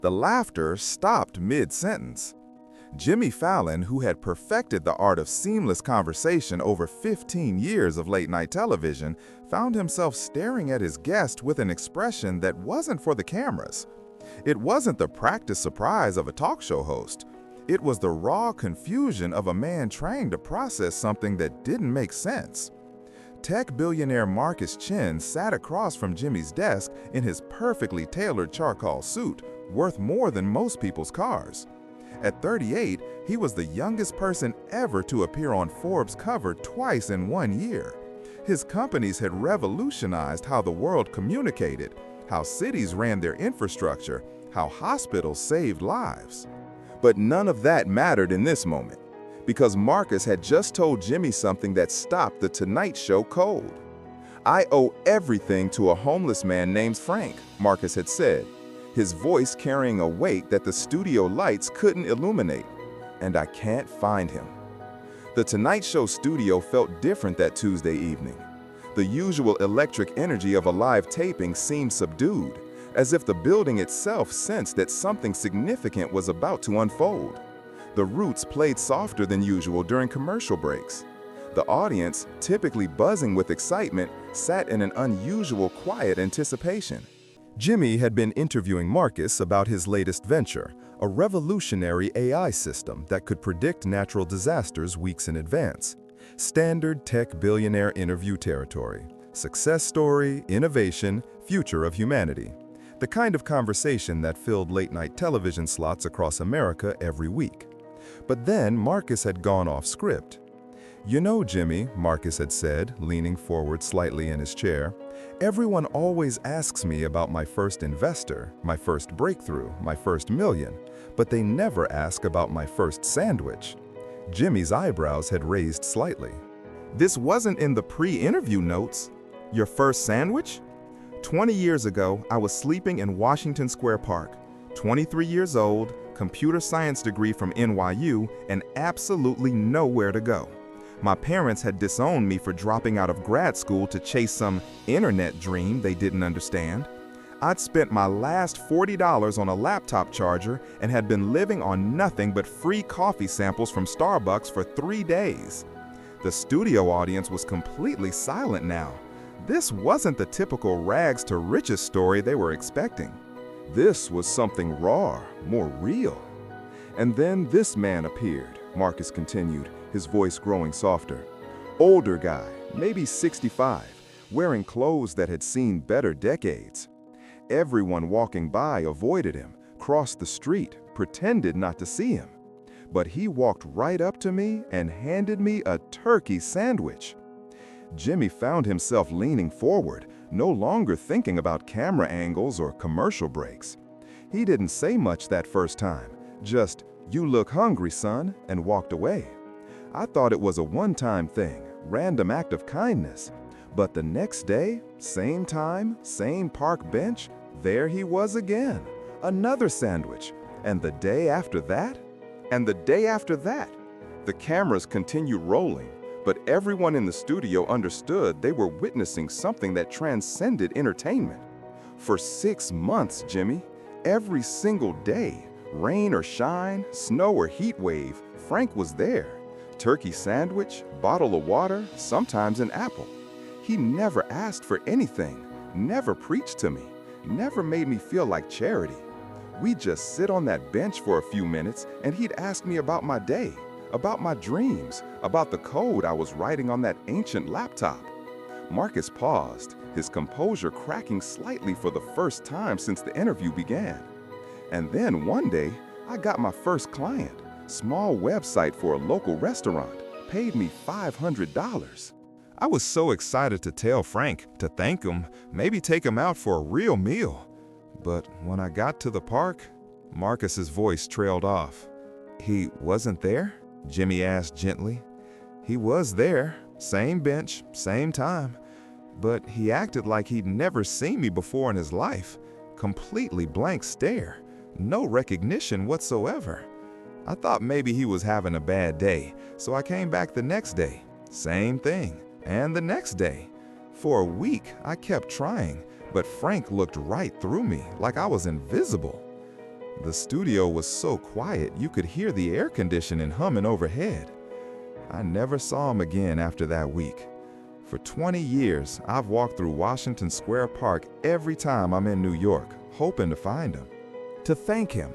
The laughter stopped mid-sentence. Jimmy Fallon, who had perfected the art of seamless conversation over 15 years of late-night television, found himself staring at his guest with an expression that wasn't for the cameras. It wasn't the practiced surprise of a talk show host. It was the raw confusion of a man trying to process something that didn't make sense. Tech billionaire Marcus Chin sat across from Jimmy's desk in his perfectly tailored charcoal suit, worth more than most people's cars. At 38, he was the youngest person ever to appear on Forbes' cover twice in 1 year. His companies had revolutionized how the world communicated, how cities ran their infrastructure, how hospitals saved lives. But none of that mattered in this moment, because Marcus had just told Jimmy something that stopped the Tonight Show cold. "I owe everything to a homeless man named Frank," Marcus had said, his voice carrying a weight that the studio lights couldn't illuminate. "And I can't find him." The Tonight Show studio felt different that Tuesday evening. The usual electric energy of a live taping seemed subdued, as if the building itself sensed that something significant was about to unfold. The Roots played softer than usual during commercial breaks. The audience, typically buzzing with excitement, sat in an unusual quiet anticipation. Jimmy had been interviewing Marcus about his latest venture, a revolutionary AI system that could predict natural disasters weeks in advance. Standard tech billionaire interview territory. Success story, innovation, future of humanity. The kind of conversation that filled late-night television slots across America every week. But then Marcus had gone off script. "You know, Jimmy," Marcus had said, leaning forward slightly in his chair, "everyone always asks me about my first investor, my first breakthrough, my first million, but they never ask about my first sandwich." Jimmy's eyebrows had raised slightly. "This wasn't in the pre-interview notes. Your first sandwich?" 20 years ago, I was sleeping in Washington Square Park, 23 years old, computer science degree from NYU, and absolutely nowhere to go. My parents had disowned me for dropping out of grad school to chase some internet dream they didn't understand. I'd spent my last $40 on a laptop charger and had been living on nothing but free coffee samples from Starbucks for 3 days. The studio audience was completely silent now. This wasn't the typical rags to riches story they were expecting. This was something raw, more real. "And then this man appeared," Marcus continued, his voice growing softer. "Older guy, maybe 65, wearing clothes that had seen better decades. Everyone walking by avoided him, crossed the street, pretended not to see him. But he walked right up to me and handed me a turkey sandwich." Jimmy found himself leaning forward, no longer thinking about camera angles or commercial breaks. He didn't say much that first time, just, "You look hungry, son," and walked away. I thought it was a one-time thing, random act of kindness. But the next day, same time, same park bench, there he was again. Another sandwich. And the day after that? And the day after that? The cameras continued rolling, but everyone in the studio understood they were witnessing something that transcended entertainment. For 6 months, Jimmy, every single day, rain or shine, snow or heat wave, Frank was there. Turkey sandwich, bottle of water, sometimes an apple. He never asked for anything, never preached to me, never made me feel like charity. We'd just sit on that bench for a few minutes and he'd ask me about my day, about my dreams, about the code I was writing on that ancient laptop. Marcus paused, his composure cracking slightly for the first time since the interview began. And then one day, I got my first client. Small website for a local restaurant, paid me $500. I was so excited to tell Frank, to thank him, maybe take him out for a real meal. But when I got to the park, Marcus's voice trailed off. "He wasn't there?" Jimmy asked gently. "He was there, same bench, same time, but he acted like he'd never seen me before in his life. Completely blank stare, no recognition whatsoever. I thought maybe he was having a bad day, so I came back the next day. Same thing, and the next day. For a week, I kept trying, but Frank looked right through me, like I was invisible." The studio was so quiet you could hear the air conditioning humming overhead. I never saw him again after that week. For 20 years, I've walked through Washington Square Park every time I'm in New York, hoping to find him. To thank him,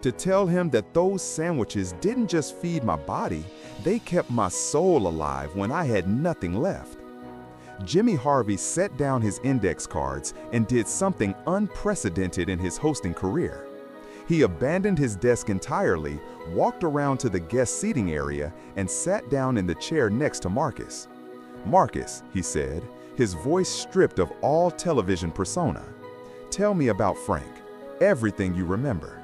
to tell him that those sandwiches didn't just feed my body, they kept my soul alive when I had nothing left. Jimmy Harvey set down his index cards and did something unprecedented in his hosting career. He abandoned his desk entirely, walked around to the guest seating area, and sat down in the chair next to Marcus. "Marcus," he said, his voice stripped of all television persona, "tell me about Frank, everything you remember."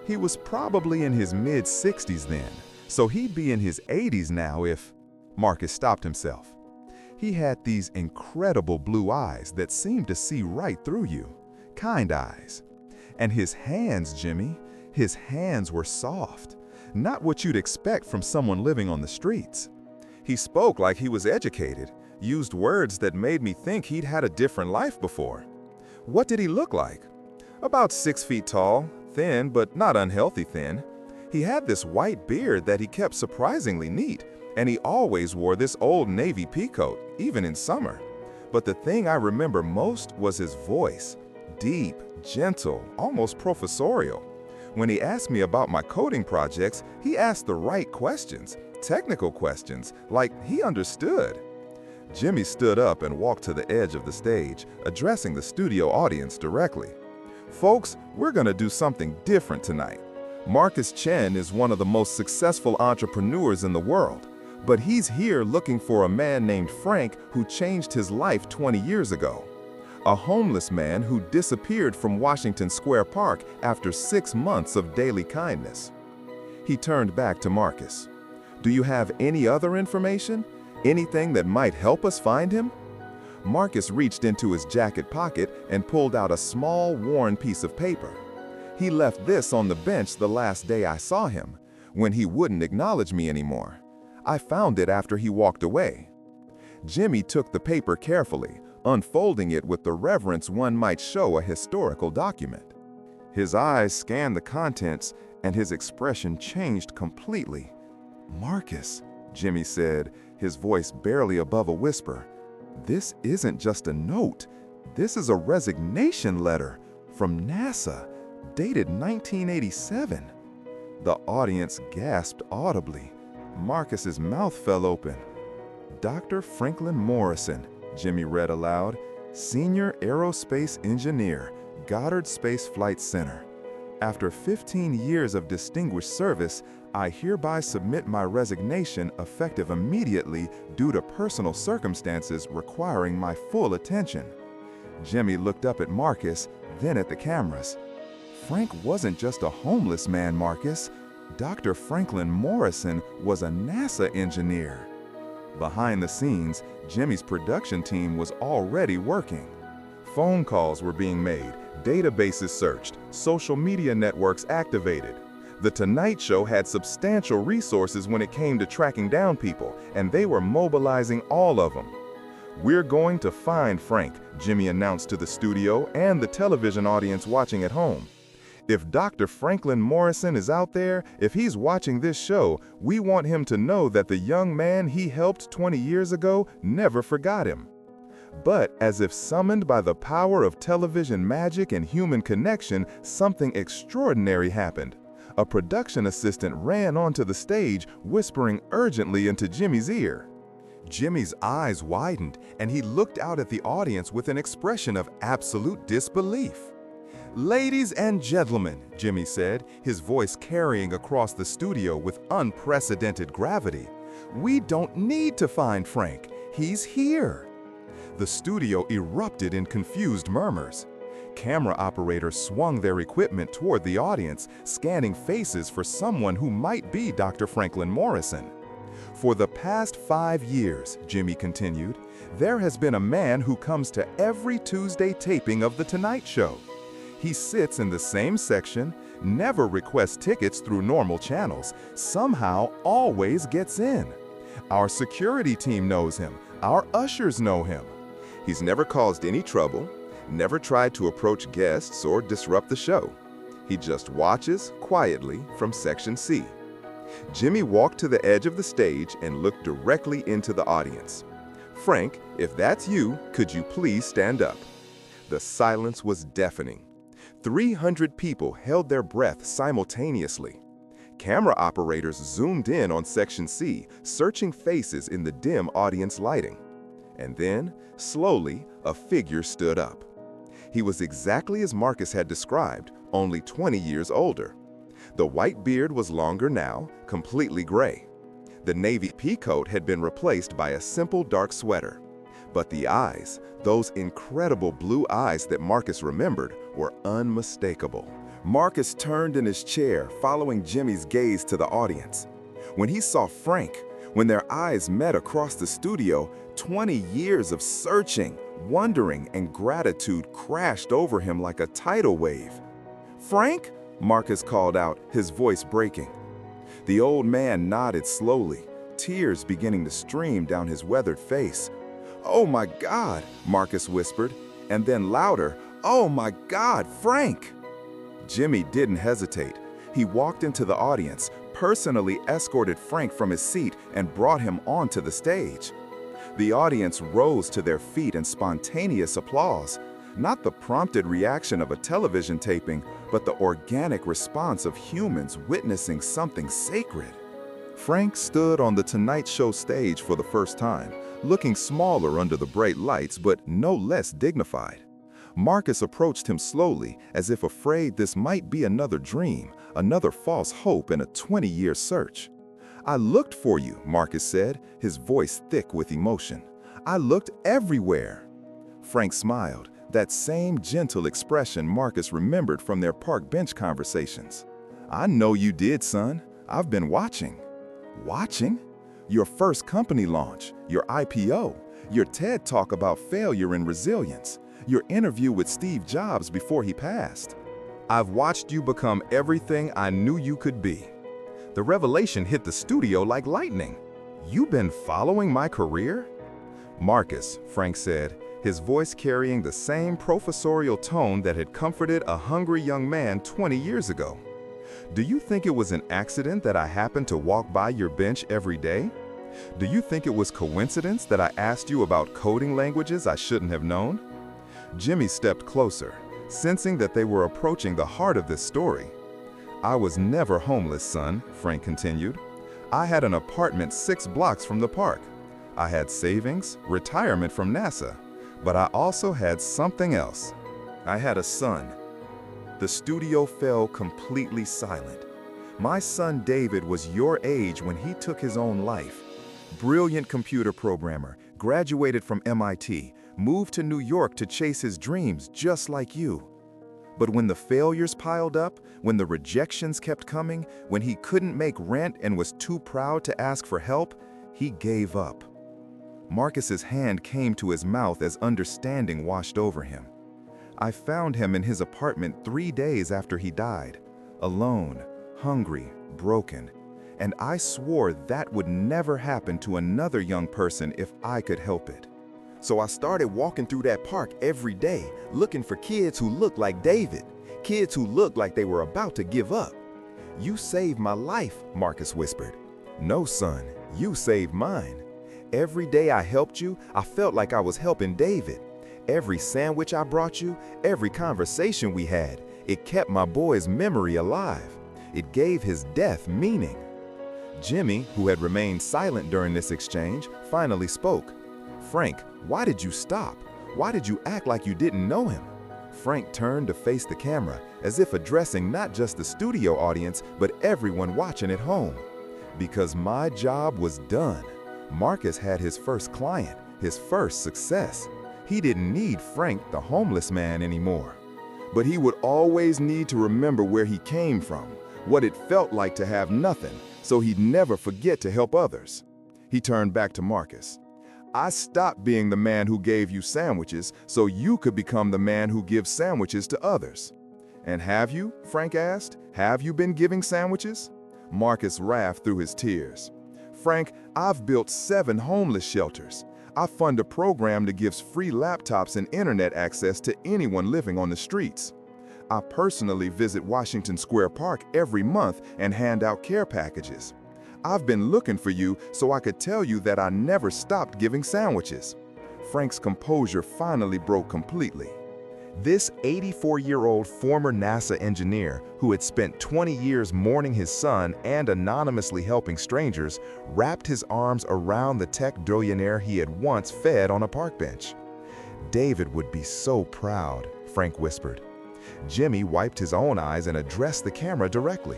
He was probably in his mid-60s then, so he'd be in his 80s now if… Marcus stopped himself. He had these incredible blue eyes that seemed to see right through you, kind eyes. And his hands, Jimmy, his hands were soft, not what you'd expect from someone living on the streets. He spoke like he was educated, used words that made me think he'd had a different life before. What did he look like? About 6 feet tall, thin but not unhealthy thin. He had this white beard that he kept surprisingly neat, and he always wore this old navy peacoat, even in summer. But the thing I remember most was his voice, deep, gentle, almost professorial. When he asked me about my coding projects, he asked the right questions, technical questions, like he understood. Jimmy stood up and walked to the edge of the stage, addressing the studio audience directly. "Folks, we're gonna do something different tonight. Marcus Chen is one of the most successful entrepreneurs in the world, but he's here looking for a man named Frank who changed his life 20 years ago. A homeless man who disappeared from Washington Square Park after 6 months of daily kindness." He turned back to Marcus. "Do you have any other information? Anything that might help us find him?" Marcus reached into his jacket pocket and pulled out a small, worn piece of paper. He left this on the bench the last day I saw him, when he wouldn't acknowledge me anymore. I found it after he walked away. Jimmy took the paper carefully, unfolding it with the reverence one might show a historical document. His eyes scanned the contents, and his expression changed completely. "Marcus," Jimmy said, his voice barely above a whisper, "this isn't just a note. This is a resignation letter from NASA, dated 1987. The audience gasped audibly. Marcus's mouth fell open. "Dr. Franklin Morrison," Jimmy read aloud, "Senior Aerospace Engineer, Goddard Space Flight Center. After 15 years of distinguished service, I hereby submit my resignation effective immediately due to personal circumstances requiring my full attention." Jimmy looked up at Marcus, then at the cameras. "Frank wasn't just a homeless man, Marcus. Dr. Franklin Morrison was a NASA engineer." Behind the scenes, Jimmy's production team was already working. Phone calls were being made, databases searched, social media networks activated. The Tonight Show had substantial resources when it came to tracking down people, and they were mobilizing all of them. "We're going to find Frank," Jimmy announced to the studio and the television audience watching at home. "If Dr. Franklin Morrison is out there, if he's watching this show, we want him to know that the young man he helped 20 years ago never forgot him." But as if summoned by the power of television magic and human connection, something extraordinary happened. A production assistant ran onto the stage, whispering urgently into Jimmy's ear. Jimmy's eyes widened, and he looked out at the audience with an expression of absolute disbelief. "Ladies and gentlemen," Jimmy said, his voice carrying across the studio with unprecedented gravity, "we don't need to find Frank. He's here." The studio erupted in confused murmurs. Camera operators swung their equipment toward the audience, scanning faces for someone who might be Dr. Franklin Morrison. "For the past 5 years," Jimmy continued, "there has been a man who comes to every Tuesday taping of The Tonight Show. He sits in the same section, never requests tickets through normal channels, somehow always gets in. Our security team knows him, our ushers know him. He's never caused any trouble, never tried to approach guests or disrupt the show. He just watches quietly from Section C. Jimmy walked to the edge of the stage and looked directly into the audience. "Frank, if that's you, could you please stand up?" The silence was deafening. 300 people held their breath simultaneously. Camera operators zoomed in on Section C, searching faces in the dim audience lighting. And then, slowly, a figure stood up. He was exactly as Marcus had described, only 20 years older. The white beard was longer now, completely gray. The navy pea coat had been replaced by a simple dark sweater. But the eyes, those incredible blue eyes that Marcus remembered, were unmistakable. Marcus turned in his chair, following Jimmy's gaze to the audience. When he saw Frank, when their eyes met across the studio, 20 years of searching, wondering, and gratitude crashed over him like a tidal wave. "Frank?" Marcus called out, his voice breaking. The old man nodded slowly, tears beginning to stream down his weathered face. "Oh my God," Marcus whispered, and then louder, "Oh my God, Frank!" Jimmy didn't hesitate. He walked into the audience, personally escorted Frank from his seat, and brought him onto the stage. The audience rose to their feet in spontaneous applause, not the prompted reaction of a television taping, but the organic response of humans witnessing something sacred. Frank stood on the Tonight Show stage for the first time, looking smaller under the bright lights, but no less dignified. Marcus approached him slowly, as if afraid this might be another dream, another false hope in a 20-year search. "I looked for you," Marcus said, his voice thick with emotion. "I looked everywhere." Frank smiled, that same gentle expression Marcus remembered from their park bench conversations. "I know you did, son. I've been watching." "Watching? Your first company launch, your IPO, your TED Talk about failure and resilience, your interview with Steve Jobs before he passed. I've watched you become everything I knew you could be." The revelation hit the studio like lightning. "You've been following my career?" "Marcus," Frank said, his voice carrying the same professorial tone that had comforted a hungry young man 20 years ago. "Do you think it was an accident that I happened to walk by your bench every day? Do you think it was coincidence that I asked you about coding languages I shouldn't have known?" Jimmy stepped closer, sensing that they were approaching the heart of this story. "I was never homeless, son," Frank continued. "I had an apartment 6 blocks from the park. I had savings, retirement from NASA, but I also had something else. I had a son." The studio fell completely silent. "My son David was your age when he took his own life. Brilliant computer programmer, graduated from MIT, moved to New York to chase his dreams just like you. But when the failures piled up, when the rejections kept coming, when he couldn't make rent and was too proud to ask for help, he gave up." Marcus's hand came to his mouth as understanding washed over him. "I found him in his apartment 3 days after he died, alone, hungry, broken, and I swore that would never happen to another young person if I could help it. So I started walking through that park every day, looking for kids who looked like David, kids who looked like they were about to give up." "You saved my life," Marcus whispered. "No, son, you saved mine. Every day I helped you, I felt like I was helping David. Every sandwich I brought you, every conversation we had, it kept my boy's memory alive. It gave his death meaning." Jimmy, who had remained silent during this exchange, finally spoke. "Frank, why did you stop? Why did you act like you didn't know him?" Frank turned to face the camera, as if addressing not just the studio audience, but everyone watching at home. "Because my job was done. Marcus had his first client, his first success. He didn't need Frank, the homeless man, anymore. But he would always need to remember where he came from, what it felt like to have nothing, so he'd never forget to help others." He turned back to Marcus. "I stopped being the man who gave you sandwiches so you could become the man who gives sandwiches to others." "And have you?" Frank asked. "Have you been giving sandwiches?" Marcus laughed through his tears. "Frank, I've built 7 homeless shelters. I fund a program that gives free laptops and internet access to anyone living on the streets. I personally visit Washington Square Park every month and hand out care packages. I've been looking for you so I could tell you that I never stopped giving sandwiches." Frank's composure finally broke completely. This 84-year-old former NASA engineer, who had spent 20 years mourning his son and anonymously helping strangers, wrapped his arms around the tech billionaire he had once fed on a park bench. "David would be so proud," Frank whispered. Jimmy wiped his own eyes and addressed the camera directly.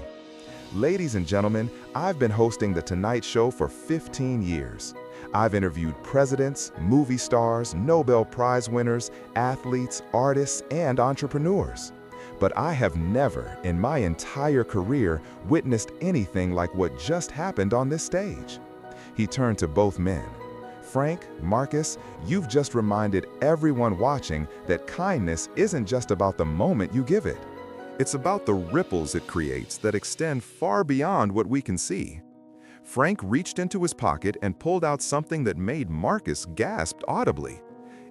"Ladies and gentlemen, I've been hosting The Tonight Show for 15 years. I've interviewed presidents, movie stars, Nobel Prize winners, athletes, artists, and entrepreneurs. But I have never, in my entire career, witnessed anything like what just happened on this stage." He turned to both men. "Frank, Marcus, you've just reminded everyone watching that kindness isn't just about the moment you give it. It's about the ripples it creates that extend far beyond what we can see." Frank reached into his pocket and pulled out something that made Marcus gasp audibly.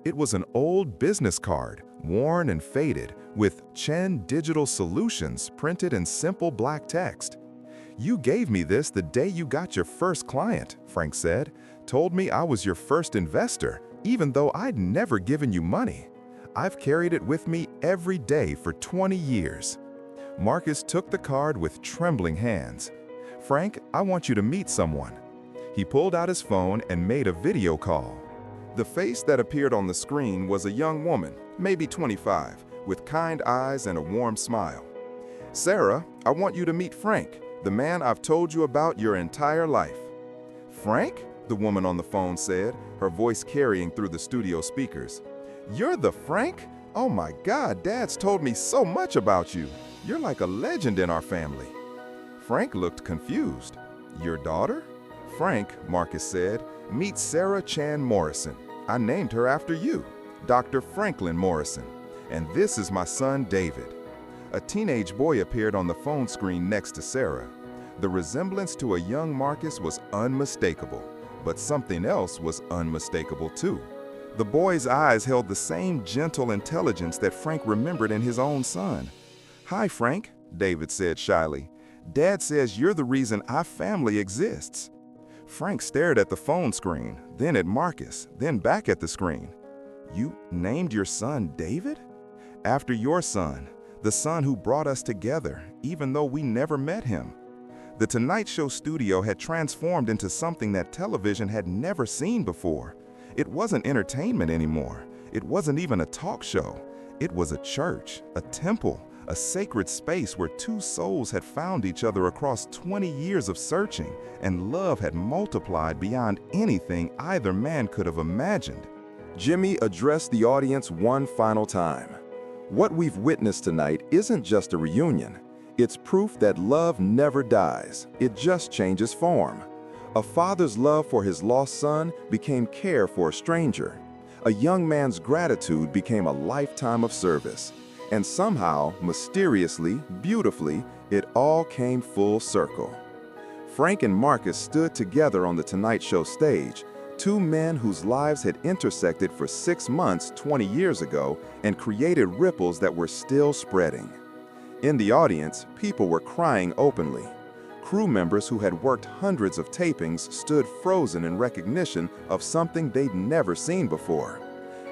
It was an old business card, worn and faded, with Chen Digital Solutions printed in simple black text. "You gave me this the day you got your first client," Frank said. "Told me I was your first investor, even though I'd never given you money. I've carried it with me every day for 20 years." Marcus took the card with trembling hands. "Frank, I want you to meet someone." He pulled out his phone and made a video call. The face that appeared on the screen was a young woman, maybe 25, with kind eyes and a warm smile. "Sarah, I want you to meet Frank, the man I've told you about your entire life." "Frank?" the woman on the phone said, her voice carrying through the studio speakers. "You're the Frank? Oh my God, Dad's told me so much about you. You're like a legend in our family." Frank looked confused. "Your daughter?" "Frank," Marcus said, "meet Sarah Chan Morrison. I named her after you, Dr. Franklin Morrison. And this is my son, David." A teenage boy appeared on the phone screen next to Sarah. The resemblance to a young Marcus was unmistakable, but something else was unmistakable too. The boy's eyes held the same gentle intelligence that Frank remembered in his own son. "Hi, Frank," David said shyly. "Dad says you're the reason our family exists." Frank stared at the phone screen, then at Marcus, then back at the screen. "You named your son David?" "After your son, the son who brought us together, even though we never met him." The Tonight Show studio had transformed into something that television had never seen before. It wasn't entertainment anymore. It wasn't even a talk show. It was a church, a temple, a sacred space where two souls had found each other across 20 years of searching, and love had multiplied beyond anything either man could have imagined. Jimmy addressed the audience one final time. "What we've witnessed tonight isn't just a reunion. It's proof that love never dies. It just changes form. A father's love for his lost son became care for a stranger. A young man's gratitude became a lifetime of service. And somehow, mysteriously, beautifully, it all came full circle." Frank and Marcus stood together on the Tonight Show stage, two men whose lives had intersected for 6 months 20 years ago and created ripples that were still spreading. In the audience, people were crying openly. Crew members who had worked hundreds of tapings stood frozen in recognition of something they'd never seen before.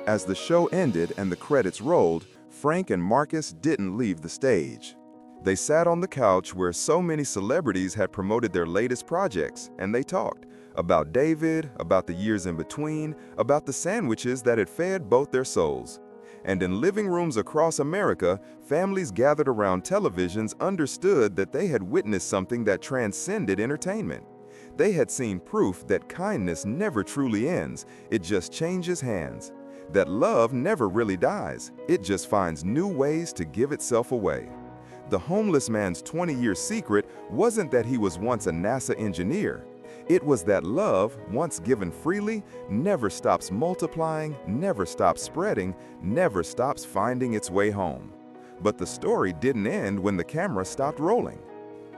As the show ended and the credits rolled, Frank and Marcus didn't leave the stage. They sat on the couch where so many celebrities had promoted their latest projects, and they talked about David, about the years in between, about the sandwiches that had fed both their souls. And in living rooms across America, families gathered around televisions understood that they had witnessed something that transcended entertainment. They had seen proof that kindness never truly ends, it just changes hands. That love never really dies, it just finds new ways to give itself away. The homeless man's 20-year secret wasn't that he was once a NASA engineer. It was that love, once given freely, never stops multiplying, never stops spreading, never stops finding its way home. But the story didn't end when the camera stopped rolling.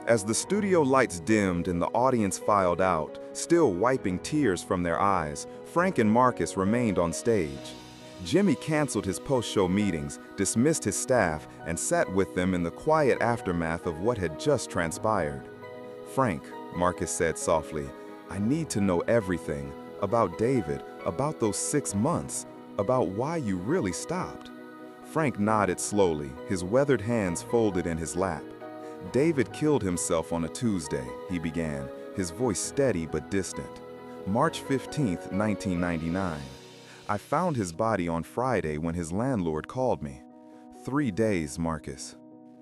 As the studio lights dimmed and the audience filed out, still wiping tears from their eyes, Frank and Marcus remained on stage. Jimmy canceled his post-show meetings, dismissed his staff, and sat with them in the quiet aftermath of what had just transpired. "Frank," Marcus said softly, "I need to know everything about David, about those 6 months, about why you really stopped." Frank nodded slowly, his weathered hands folded in his lap. "David killed himself on a Tuesday," he began, his voice steady but distant. "March 15th, 1999. I found his body on Friday when his landlord called me. 3 days, Marcus.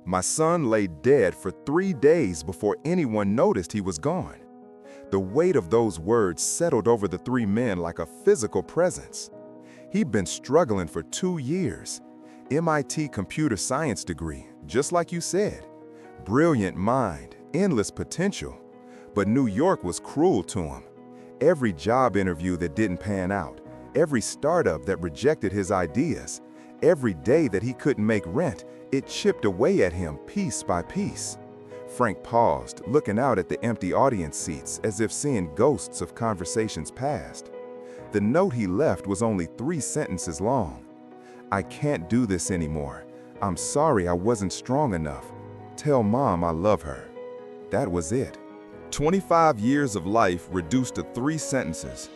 My son lay dead for 3 days before anyone noticed he was gone." The weight of those words settled over the 3 men like a physical presence. He'd been struggling for 2 years. MIT computer science degree, just like you said. Brilliant mind, endless potential. But New York was cruel to him. Every job interview that didn't pan out, every startup that rejected his ideas, every day that he couldn't make rent, it chipped away at him piece by piece. Frank paused, looking out at the empty audience seats as if seeing ghosts of conversations past. The note he left was only 3 sentences long. "I can't do this anymore. I'm sorry I wasn't strong enough. Tell Mom I love her." That was it. 25 years of life reduced to 3 sentences.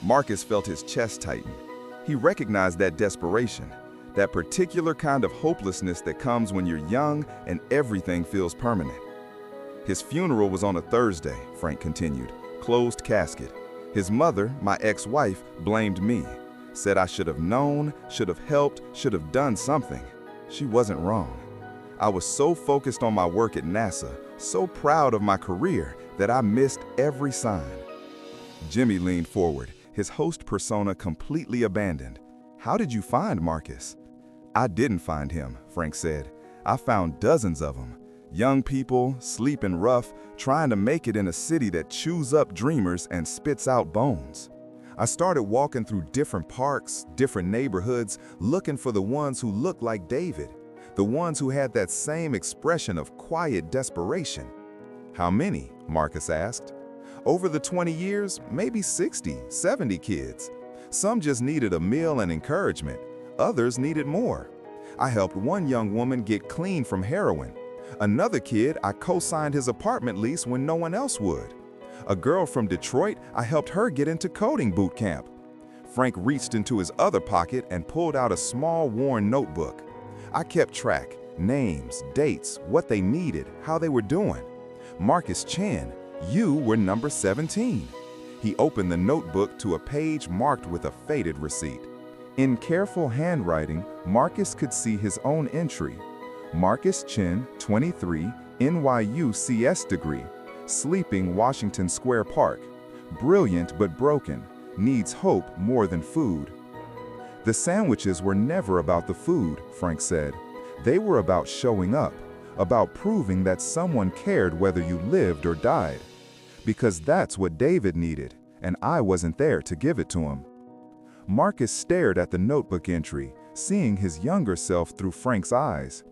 Marcus felt his chest tighten. He recognized that desperation, that particular kind of hopelessness that comes when you're young and everything feels permanent. "His funeral was on a Thursday," Frank continued, "closed casket. His mother, my ex-wife, blamed me, said I should have known, should have helped, should have done something. She wasn't wrong. I was so focused on my work at NASA, so proud of my career, that I missed every sign." Jimmy leaned forward, his host persona completely abandoned. "How did you find Marcus?" "I didn't find him," Frank said. "I found dozens of them. Young people, sleeping rough, trying to make it in a city that chews up dreamers and spits out bones. I started walking through different parks, different neighborhoods, looking for the ones who looked like David, the ones who had that same expression of quiet desperation." "How many?" Marcus asked. "Over the 20 years, maybe 60, 70 kids. Some just needed a meal and encouragement. Others needed more. I helped one young woman get clean from heroin. Another kid, I co-signed his apartment lease when no one else would. A girl from Detroit, I helped her get into coding boot camp." Frank reached into his other pocket and pulled out a small, worn notebook. "I kept track, names, dates, what they needed, how they were doing. Marcus Chan, you were number 17. He opened the notebook to a page marked with a faded receipt. In careful handwriting, Marcus could see his own entry. Marcus Chin, 23, NYU CS degree, sleeping Washington Square Park. Brilliant but broken, needs hope more than food." "The sandwiches were never about the food," Frank said. "They were about showing up, about proving that someone cared whether you lived or died. Because that's what David needed, and I wasn't there to give it to him." Marcus stared at the notebook entry, seeing his younger self through Frank's eyes.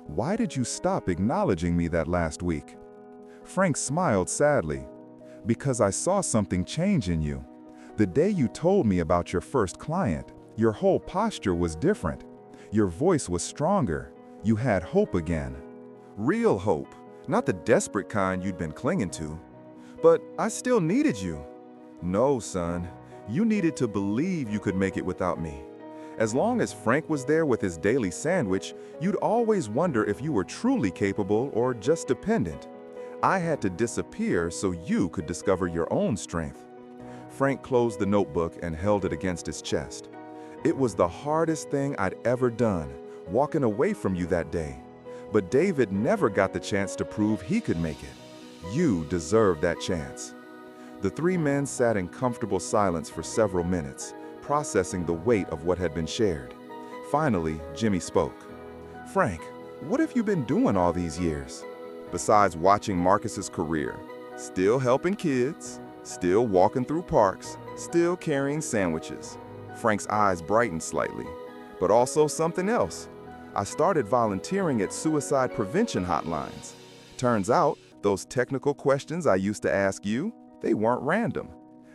"Why did you stop acknowledging me that last week?" Frank smiled sadly. "Because I saw something change in you. The day you told me about your first client, your whole posture was different. Your voice was stronger. You had hope again. Real hope, not the desperate kind you'd been clinging to. But I still needed you." "No, son. You needed to believe you could make it without me. As long as Frank was there with his daily sandwich, you'd always wonder if you were truly capable or just dependent. I had to disappear so you could discover your own strength." Frank closed the notebook and held it against his chest. "It was the hardest thing I'd ever done, walking away from you that day. But David never got the chance to prove he could make it. You deserved that chance." The 3 men sat in comfortable silence for several minutes, processing the weight of what had been shared. Finally, Jimmy spoke. "Frank, what have you been doing all these years? Besides watching Marcus's career, still helping kids, still walking through parks, still carrying sandwiches." Frank's eyes brightened slightly. "But also something else. I started volunteering at suicide prevention hotlines. Turns out, those technical questions I used to ask you, they weren't random.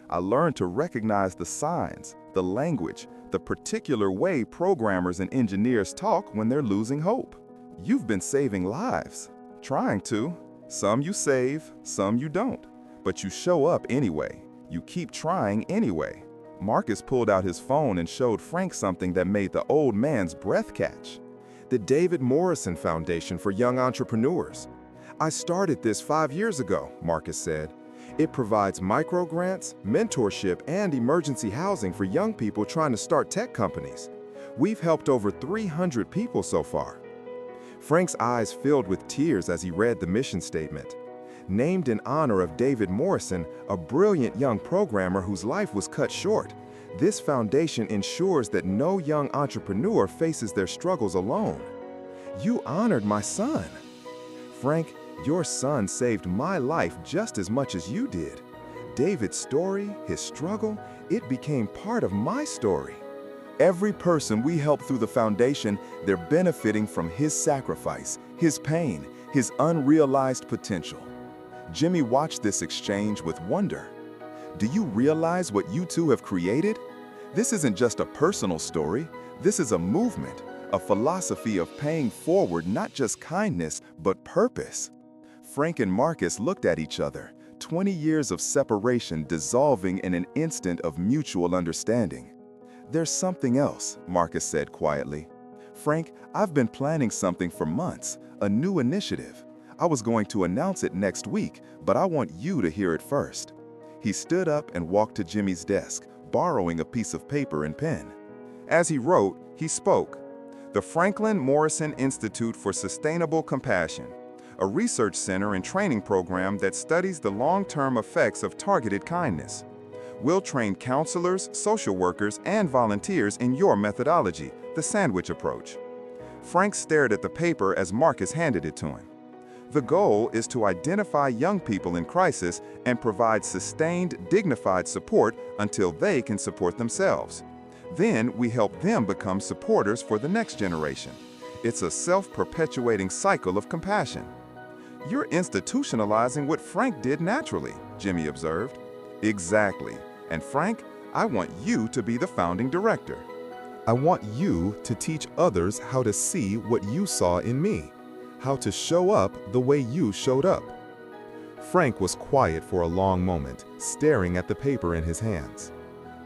I learned to recognize the signs, the language, the particular way programmers and engineers talk when they're losing hope. You've been saving lives. Trying to. Some you save, some you don't. But you show up anyway. You keep trying anyway. Marcus pulled out his phone and showed Frank something that made the old man's breath catch. The David Morrison Foundation for Young Entrepreneurs. I started this 5 years ago, Marcus said. It provides micro-grants, mentorship, and emergency housing for young people trying to start tech companies. We've helped over 300 people so far. Frank's eyes filled with tears as he read the mission statement. Named in honor of David Morrison, a brilliant young programmer whose life was cut short, this foundation ensures that no young entrepreneur faces their struggles alone. You honored my son. Frank, your son saved my life just as much as you did. David's story, his struggle, it became part of my story. Every person we help through the foundation, they're benefiting from his sacrifice, his pain, his unrealized potential. Jimmy watched this exchange with wonder. Do you realize what you two have created? This isn't just a personal story. This is a movement, a philosophy of paying forward not just kindness, but purpose. Frank and Marcus looked at each other, 20 years of separation dissolving in an instant of mutual understanding. There's something else, Marcus said quietly. Frank, I've been planning something for months, a new initiative. I was going to announce it next week, but I want you to hear it first. He stood up and walked to Jimmy's desk, borrowing a piece of paper and pen. As he wrote, he spoke. The Franklin Morrison Institute for Sustainable Compassion, a research center and training program that studies the long-term effects of targeted kindness. We'll train counselors, social workers, and volunteers in your methodology, the sandwich approach. Frank stared at the paper as Marcus handed it to him. The goal is to identify young people in crisis and provide sustained, dignified support until they can support themselves. Then we help them become supporters for the next generation. It's a self-perpetuating cycle of compassion. You're institutionalizing what Frank did naturally, Jimmy observed. Exactly. And Frank, I want you to be the founding director. I want you to teach others how to see what you saw in me, how to show up the way you showed up. Frank was quiet for a long moment, staring at the paper in his hands.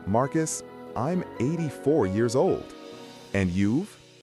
Marcus, I'm 84 years old. And you've?